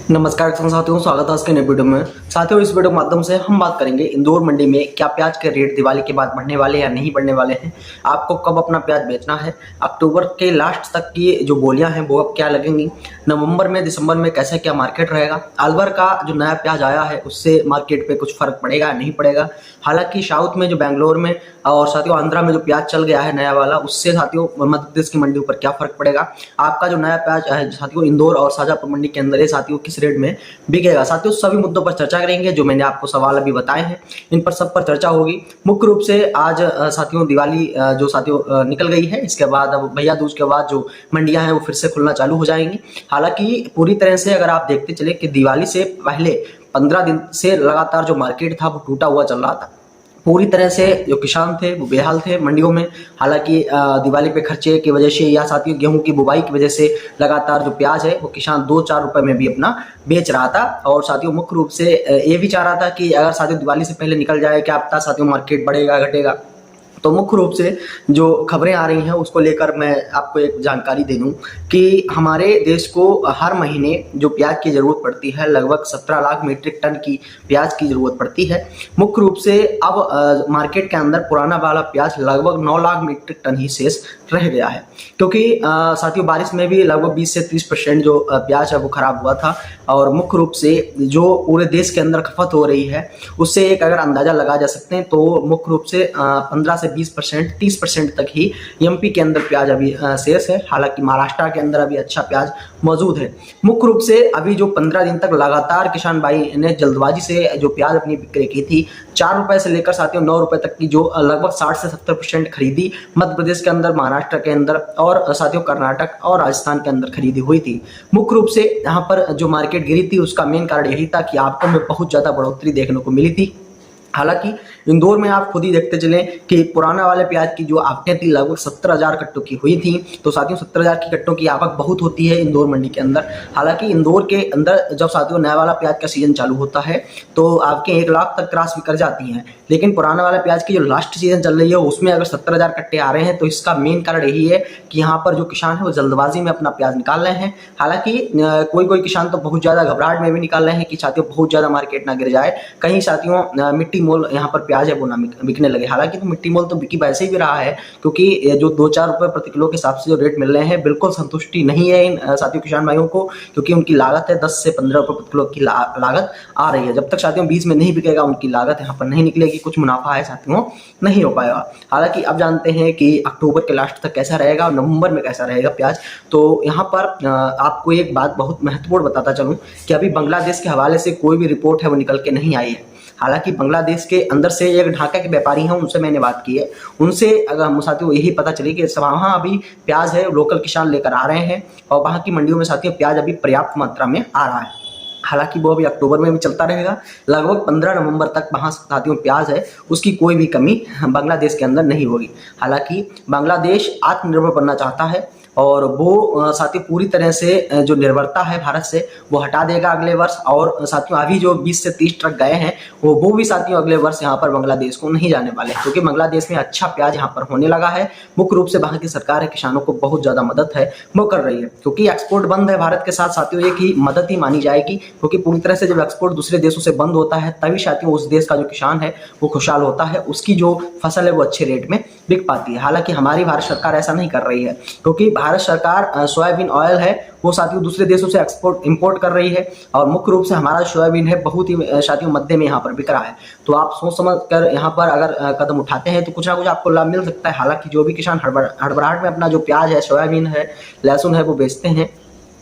नमस्कार किसान साथियों, स्वागत है आज के नए वीडियो में। साथियों, इस वीडियो के माध्यम से हम बात करेंगे इंदौर मंडी में क्या प्याज के रेट दिवाली के बाद बढ़ने वाले या नहीं बढ़ने वाले हैं। आपको कब अपना प्याज बेचना है, अक्टूबर के लास्ट तक की जो बोलियां हैं वो अब क्या लगेंगी, नवंबर में दिसंबर में कैसा क्या मार्केट रहेगा, अलवर का जो नया प्याज आया है उससे मार्केट पे कुछ फर्क पड़ेगा या नहीं पड़ेगा। हालांकि साउथ में जो बैंगलोर में और साथियों आंध्रा में जो प्याज चल गया है नया वाला, उससे साथियों मध्य प्रदेश की मंडी पर क्या फर्क पड़ेगा। आपका जो नया प्याज है साथियों इंदौर और शाजापुर मंडी के अंदर है साथियों किस रेट में बिकेगा। साथियों सभी मुद्दों पर चर्चा करेंगे, जो मैंने आपको सवाल अभी बताए हैं इन पर सब पर चर्चा होगी। मुख्य रूप से आज साथियों दिवाली जो साथियों निकल गई है, इसके बाद अब भैया दूज के बाद जो मंडियां हैं वो फिर से खुलना चालू हो जाएंगी। हालांकि पूरी तरह से अगर आप देखते चले कि दिवाली से पहले 15 दिन से लगातार जो मार्केट था वो टूटा हुआ चल रहा था। पूरी तरह से जो किसान थे वो बेहाल थे मंडियों में। हालांकि दिवाली पे खर्चे की वजह से या साथियों गेहूं की बुवाई की वजह से लगातार जो प्याज है वो किसान 2-4 रुपए में भी अपना बेच रहा था। और साथियों मुख्य रूप से ये भी चाह रहा था कि अगर साथियों दिवाली से पहले निकल जाए, क्या पता साथियों मार्केट बढ़ेगा घटेगा। तो मुख्य रूप से जो खबरें आ रही हैं उसको लेकर मैं आपको एक जानकारी दे दूं कि हमारे देश को हर महीने जो प्याज की जरूरत पड़ती है लगभग 17 लाख मीट्रिक टन की प्याज की जरूरत पड़ती है। मुख्य रूप से अब मार्केट के अंदर पुराना वाला प्याज लगभग 9 लाख मीट्रिक टन ही शेष रह गया है, क्योंकि साथियों बारिश में भी लगभग 20 से 30% जो प्याज है वो खराब हुआ था। और मुख्य रूप से जो पूरे देश के अंदर खपत हो रही है उससे एक अगर अंदाजा लगा जा सकते हैं तो मुख्य रूप से 15 से 20% 30% तक ही एमपी के अंदर प्याज अभी शेष है। हालांकि महाराष्ट्र के अंदर अभी अच्छा प्याज मौजूद है। मुख्य रूप से अभी जो 15 दिन तक लगातार किसान भाई ने जल्दबाजी से जो प्याज अपनी बिक्री की थी 4 रुपए से लेकर साथियों 9 रुपए तक की जो लगभग 60 से 70% खरीदी मध्य प्रदेश के अंदर, महाराष्ट्र के अंदर और साथियों कर्नाटक और राजस्थान के अंदर खरीदी हुई थी। मुख्य रूप से यहाँ पर जो मार्केट गिरी थी उसका मेन कारण यही था कि आपको में बहुत ज्यादा बढ़ोतरी देखने को मिली थी। हालांकि इंदौर में आप खुद ही देखते चले कि पुराना वाले प्याज की जो आवकें थी लगभग 70,000 कट्टों की हुई थी। तो साथियों 70,000 की कट्टों की आवक बहुत होती है इंदौर मंडी के अंदर। हालांकि इंदौर के अंदर जब साथियों नया वाला प्याज का सीजन चालू होता है तो आपके 1 लाख तक क्रॉस भी कर जाती हैं, लेकिन पुराना वाला प्याज की जो लास्ट सीजन चल रही है उसमें अगर 70,000 कट्टे आ रहे हैं तो इसका मेन कारण यही है कि यहाँ पर जो किसान है वो जल्दबाजी में अपना प्याज निकाल रहे हैं। हालांकि कोई किसान तो बहुत ज्यादा घबराहट में भी निकाल रहे हैं कि साथियों बहुत ज्यादा मार्केट ना गिर जाए, कहीं साथियों मिट्टी मोल यहाँ पर प्याज है वो ना बिकने लगे। हालांकि तो मिट्टी मोल तो बिकी वैसे ही भी रहा है, क्योंकि जो 2-4 रुपए प्रति किलो के हिसाब से जो रेट मिल रहे हैं बिल्कुल संतुष्टि नहीं है इन साथियों किसान भाइयों को, क्योंकि उनकी लागत है 10 से 15 रुपए प्रति किलो की लागत आ रही है। जब तक साथियों बीज में नहीं बिकेगा उनकी लागत यहाँ पर नहीं निकलेगी, कुछ मुनाफा है साथियों नहीं हो पाएगा। हालांकि अब जानते हैं कि अक्टूबर के लास्ट तक कैसा रहेगा और नवंबर में कैसा रहेगा प्याज। तो यहाँ पर आपको एक बात बहुत महत्वपूर्ण बताता चलूं कि अभी बांग्लादेश के हवाले से कोई भी रिपोर्ट है वो निकल के नहीं आई है। हालांकि बांग्लादेश के अंदर से एक ढाका के व्यापारी हैं, उनसे मैंने बात की है, उनसे अगर साथियों यही पता चली कि वहाँ अभी प्याज है लोकल किसान लेकर आ रहे हैं और वहाँ की मंडियों में साथियों प्याज अभी पर्याप्त मात्रा में आ रहा है। हालांकि वो अभी अक्टूबर में भी चलता रहेगा, लगभग 15 नवंबर तक वहाँ साथियों प्याज है उसकी कोई भी कमी बांग्लादेश के अंदर नहीं होगी। हालांकि बांग्लादेश आत्मनिर्भर बनना चाहता है और वो साथियों पूरी तरह से जो निर्भरता है भारत से वो हटा देगा अगले वर्ष। और साथियों अभी जो 20 से 30 ट्रक गए हैं वो भी साथियों अगले वर्ष यहाँ पर बांग्लादेश को नहीं जाने वाले, क्योंकि बांग्लादेश में अच्छा प्याज यहाँ पर होने लगा है। मुख्य रूप से वहाँ की सरकार है किसानों को बहुत ज्यादा मदद है वो कर रही है, क्योंकि एक्सपोर्ट बंद है भारत के साथ साथियों एक ही मदद ही मानी जाएगी, क्योंकि पूरी तरह से जब एक्सपोर्ट दूसरे देशों से बंद होता है तभी साथियों उस देश का जो किसान है वो खुशहाल होता है, उसकी जो फसल है वो अच्छे रेट में बिक पाती है। हालांकि हमारी भारत सरकार ऐसा नहीं कर रही है, क्योंकि भारत सरकार सोयाबीन ऑयल है वो साथियों दूसरे देशों से इंपोर्ट कर रही है और मुख्य रूप से हमारा सोयाबीन है बहुत ही साथियों मध्य में यहाँ पर बिक रहा है। तो आप सोच समझ कर यहाँ पर अगर कदम उठाते हैं तो कुछ ना कुछ आपको लाभ मिल सकता है। हालांकि जो भी किसान हड़बड़ाहट में अपना जो प्याज है, सोयाबीन है, लहसुन है वो बेचते हैं,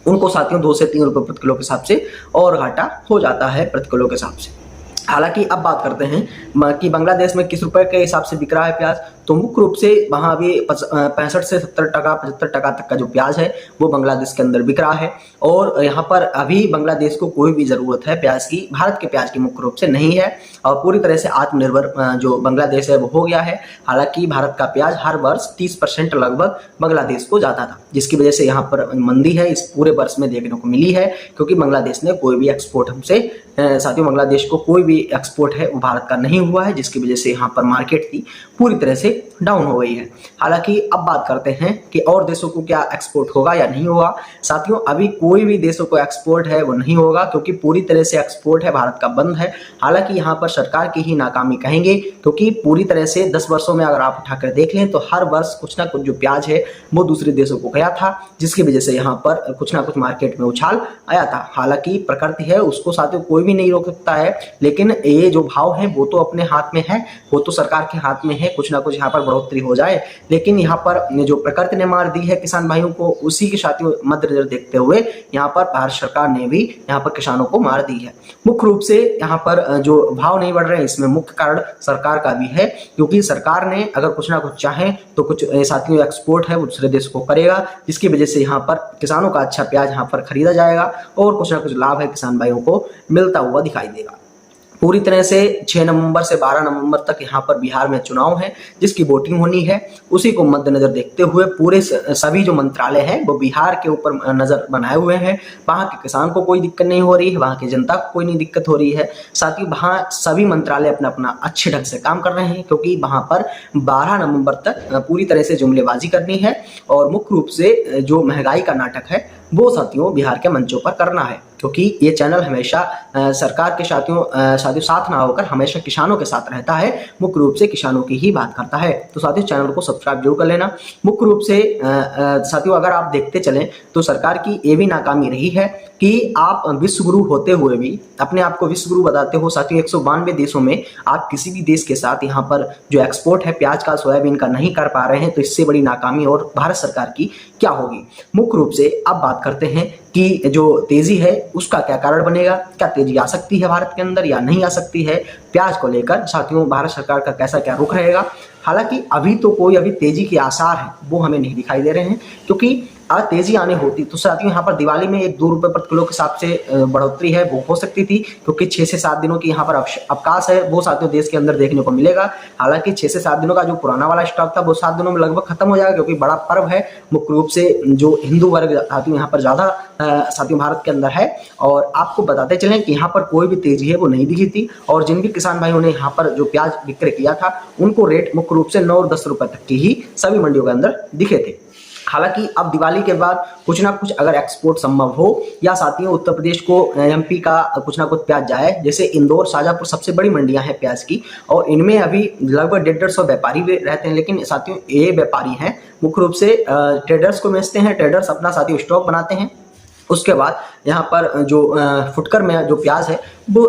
उनको साथियों 2 से 3 रुपए प्रति किलो के हिसाब से और घाटा हो जाता है प्रति किलो के हिसाब से। हालांकि अब बात करते हैं कि बांग्लादेश में किस रुपए के हिसाब से बिक रहा है प्याज। तो मुख्य रूप से वहाँ भी 65 से 70% तक का जो प्याज है वो बांग्लादेश के अंदर बिक रहा है। और यहाँ पर अभी बांग्लादेश को कोई भी जरूरत है प्याज की, भारत के प्याज की मुख्य रूप से नहीं है और पूरी तरह से आत्मनिर्भर जो बांग्लादेश है वो हो गया है। हालांकि भारत का प्याज हर वर्ष 30% लगभग बांग्लादेश को जाता था, जिसकी वजह से यहाँ पर मंदी है इस पूरे वर्ष में देखने को मिली है, क्योंकि बांग्लादेश ने कोई भी एक्सपोर्ट हमसे साथियों बांग्लादेश को कोई भी एक्सपोर्ट है वो भारत का नहीं हुआ है, जिसकी वजह से यहाँ पर मार्केट थी पूरी तरह से डाउन हो गई है। हालांकि अब बात करते हैं कि और देशों को क्या एक्सपोर्ट होगा या नहीं होगा। साथियों, अभी कोई भी देशों को एक्सपोर्ट है वो नहीं होगा, क्योंकि पूरी तरह से एक्सपोर्ट है भारत का बंद है। हालांकि यहाँ पर सरकार की ही नाकामी कहेंगे, क्योंकि पूरी तरह से 10 वर्षों में अगर आप उठाकर देख लें तो हर वर्ष कुछ ना कुछ जो प्याज है वो दूसरे देशों को गया था, जिसकी वजह से यहाँ पर कुछ ना कुछ मार्केट में उछाल आया था। हालांकि प्रकृति है, उसको साथियों कोई भी नहीं रोक सकता है, लेकिन ये जो भाव है वो तो अपने हाथ में है, वो तो सरकार के हाथ में है, कुछ ना कुछ यहाँ पर बढ़ोतरी हो जाए। लेकिन यहाँ पर जो प्रकृति ने मार दी है किसान भाइयों को, उसी के साथियों मद्देनजर देखते हुए यहाँ पर भारत सरकार ने भी यहाँ पर किसानों को मार दी है। मुख्य रूप से यहाँ पर जो भाव नहीं बढ़ रहे हैं इसमें मुख्य कारण सरकार का भी है, क्योंकि सरकार ने अगर कुछ ना कुछ चाहे तो कुछ साथियों एक्सपोर्ट है वो दूसरे देश को करेगा, जिसकी वजह से यहाँ पर किसानों का अच्छा प्याज यहाँ पर खरीदा जाएगा और कुछ ना कुछ लाभ है किसान भाइयों को मिलता हुआ दिखाई देगा। पूरी तरह से 6 नवंबर से 12 नवंबर तक यहाँ पर बिहार में चुनाव है, जिसकी वोटिंग होनी है। उसी को मद्देनजर देखते हुए पूरे सभी जो मंत्रालय हैं वो बिहार के ऊपर नजर बनाए हुए हैं। वहाँ के किसान को कोई दिक्कत नहीं हो रही है, वहाँ की जनता को कोई नहीं दिक्कत हो रही है। साथ ही वहाँ सभी मंत्रालय अपना अपना अच्छे ढंग से काम कर रहे हैं, क्योंकि वहाँ पर 12 नवंबर तक पूरी तरह से जुमलेबाजी करनी है और मुख्य रूप से जो महंगाई का नाटक है वो साथियों बिहार के मंचों पर करना है, क्योंकि ये चैनल हमेशा सरकार के साथियों साथ ना होकर हमेशा किसानों के साथ रहता है, मुख्य रूप से किसानों की ही बात करता है। तो साथियों चैनल को सब्सक्राइब जरूर कर लेना। मुख्य रूप से साथियों अगर आप देखते चलें तो सरकार की ये भी नाकामी रही है कि आप विश्व गुरु होते हुए भी अपने आप को विश्व गुरु बताते हो। साथियों 192 देशों में आप किसी भी देश के साथ यहाँ पर जो एक्सपोर्ट है प्याज का, सोयाबीन का नहीं कर पा रहे हैं, तो इससे बड़ी नाकामी और भारत सरकार की क्या होगी। मुख्य रूप से अब बात करते हैं कि जो तेजी है उसका क्या कारण बनेगा, क्या तेजी आ सकती है भारत के अंदर या नहीं आ सकती है। प्याज को लेकर साथियों भारत सरकार का कैसा क्या रुख रहेगा। हालांकि अभी तो कोई तेजी के आसार हैं वो हमें नहीं दिखाई दे रहे हैं, क्योंकि आज तेजी आने होती तो साथियों यहाँ पर दिवाली में 1-2 रुपए प्रति किलो के हिसाब से बढ़ोतरी है वो हो सकती थी, क्योंकि 6 से 7 दिनों की यहाँ पर अवकाश है वो साथियों देश के अंदर देखने को मिलेगा। हालांकि 6 से 7 दिनों का जो पुराना वाला स्टॉक था वो 7 दिनों में लगभग खत्म हो जाएगा, क्योंकि बड़ा पर्व है। मुख्य रूप से जो हिंदू वर्ग साथियों यहाँ पर ज्यादा साथियों भारत के अंदर है। और आपको बताते चलें कि यहाँ पर कोई भी तेजी है वो नहीं दिखी थी, और जिन भी किसान भाइयों ने यहाँ पर जो प्याज विक्रय किया था उनको रेट मुख्य रूप से 9 और 10 रुपए तक की ही सभी मंडियों के अंदर दिखे थे। हालांकि अब दिवाली के बाद कुछ ना कुछ अगर एक्सपोर्ट संभव हो या साथियों उत्तर प्रदेश को एमपी का कुछ ना कुछ प्याज जाए, जैसे इंदौर शाजापुर सबसे बड़ी मंडियां हैं प्याज की, और इनमें अभी लगभग 150 व्यापारी भी रहते हैं। लेकिन साथियों ये व्यापारी हैं मुख्य रूप से ट्रेडर्स को बेचते हैं, ट्रेडर्स अपना साथियों स्टॉक बनाते हैं। उसके बाद यहाँ पर जो फुटकर में जो प्याज है वो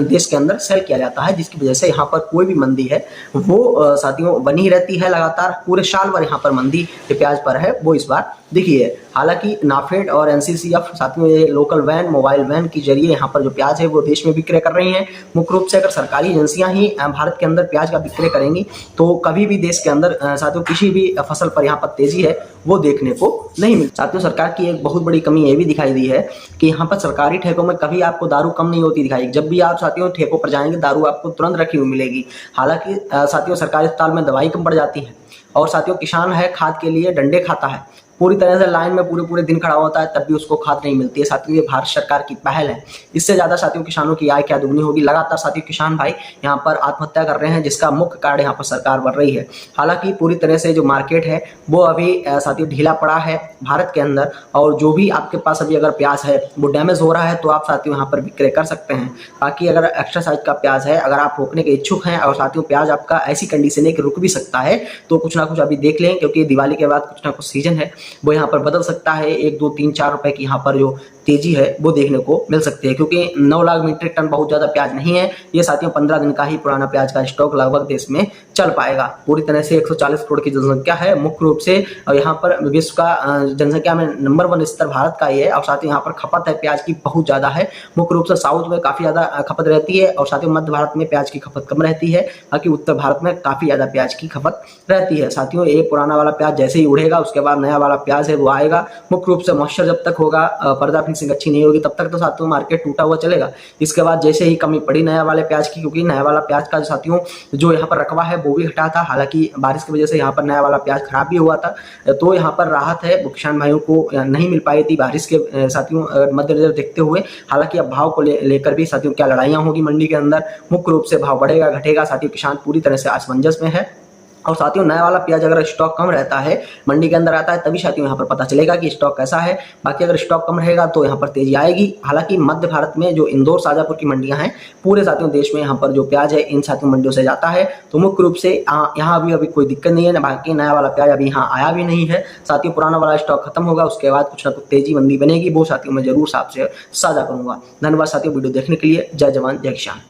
देश के अंदर सेल किया जाता है, जिसकी वजह से यहाँ पर कोई भी मंदी है वो साथियों बनी रहती है लगातार। पूरे साल भर यहाँ पर मंदी जो प्याज पर है वो इस बार दिखी है। हालांकि नाफेड और एनसीसीएफ साथियों ये लोकल वैन, मोबाइल वैन के जरिए यहाँ पर जो प्याज है वो देश में विक्रय कर रही हैं। मुख्य रूप से अगर सरकारी एजेंसियां ही भारत के अंदर प्याज का विक्रय करेंगी तो कभी भी देश के अंदर साथियों किसी भी फसल पर यहाँ पर तेजी है वो देखने को नहीं मिलती। साथियों सरकार की एक बहुत बड़ी कमी ये भी दिखाई दी है कि यहाँ पर सरकारी ठेकों में कभी आपको दारू कम नहीं होती दिखाई। जब भी आप साथियों ठेकों पर जाएंगे दारू आपको तुरंत रखी हुई मिलेगी। हालांकि साथियों सरकारी अस्पताल में दवाई कम पड़ जाती है, और साथियों किसान है खाद के लिए डंडे खाता है, पूरी तरह से लाइन में पूरे दिन खड़ा होता है, तब भी उसको खाद नहीं मिलती है। साथियों ये भारत सरकार की पहल है। इससे ज्यादा साथियों किसानों की आय क्या दुगनी होगी। लगातार साथियों किसान भाई यहाँ पर आत्महत्या कर रहे हैं, जिसका मुख्य कारण यहाँ पर सरकार बढ़ रही है। हालांकि पूरी तरह से जो मार्केट है वो अभी साथियों ढीला पड़ा है भारत के अंदर, और जो भी आपके पास अभी अगर प्याज है वो डैमेज हो रहा है तो आप साथियों यहाँ पर विक्रय कर सकते हैं। बाकी अगर एक्स्ट्रा साइज का प्याज है, अगर आप रोकने के इच्छुक हैं और साथियों प्याज आपका ऐसी कंडीशन है कि रुक भी सकता है, तो कुछ ना कुछ अभी देख लें, क्योंकि दिवाली के बाद कुछ ना कुछ सीजन है वो यहाँ पर बदल सकता है। 1, 2, 3, 4 रुपए की यहाँ पर जो तेजी है वो देखने को मिल सकती है, क्योंकि 9 लाख मीट्रिक टन बहुत ज्यादा प्याज नहीं है। ये साथियों 15 दिन का ही पुराना प्याज का स्टॉक लगभग देश में चल पाएगा। पूरी तरह से 140 करोड़ की जनसंख्या है मुख्य रूप से, और यहाँ पर विश्व का जनसंख्या में नंबर 1 स्तर भारत का ही है। और साथ ही यहाँ पर खपत है प्याज की बहुत ज्यादा है। मुख्य रूप से साउथ में काफी ज्यादा खपत रहती है, और साथ ही मध्य भारत में प्याज की खपत कम रहती है, बाकी उत्तर भारत में काफी ज्यादा प्याज की खपत रहती है। साथियों ये पुराना वाला प्याज जैसे ही उड़ेगा उसके बाद नया वाला प्याज है वो आएगा। मुख्य रूप से मॉइस्चर जब तक होगा, पर्दा फिनिशिंग अच्छी नहीं होगी, तब तक तो साथियों मार्केट टूटा हुआ चलेगा। इसके बाद जैसे ही कमी पड़ी नया वाले प्याज की, क्योंकि नया वाला प्याज का साथियों जो यहाँ पर रकबा है वो भी घटा था। हालांकि बारिश की वजह से यहाँ पर नया वाला प्याज खराब भी हुआ था, तो यहाँ पर राहत है वो किसान भाइयों को नहीं मिल पाई थी बारिश के साथियों मद्देनजर देखते हुए। हालांकि अब भाव को लेकर भी साथियों क्या लड़ाइयाँ होगी मंडी के अंदर, मुख्य रूप से भाव बढ़ेगा घटेगा, साथियों किसान पूरी तरह से असमंजस में है। और साथियों नया वाला प्याज अगर स्टॉक कम रहता है, मंडी के अंदर आता है, तभी साथियों यहाँ पर पता चलेगा कि स्टॉक कैसा है। बाकी अगर स्टॉक कम रहेगा तो यहाँ पर तेजी आएगी। हालांकि मध्य भारत में जो इंदौर शाजापुर की मंडियां हैं, पूरे साथियों देश में यहाँ पर जो प्याज है इन साथियों मंडियों से जाता है। तो मुख्य रूप से यहाँ अभी कोई दिक्कत नहीं है। बाकी नया वाला प्याज अभी यहाँ आया भी नहीं है साथियों। पुराना वाला स्टॉक खत्म होगा, उसके बाद कुछ ना कुछ तेजी मंदी बनेगी, वो साथियों मैं जरूर आपसे साझा करूंगा। धन्यवाद साथियों वीडियो देखने के लिए। जय जवान जय किसान।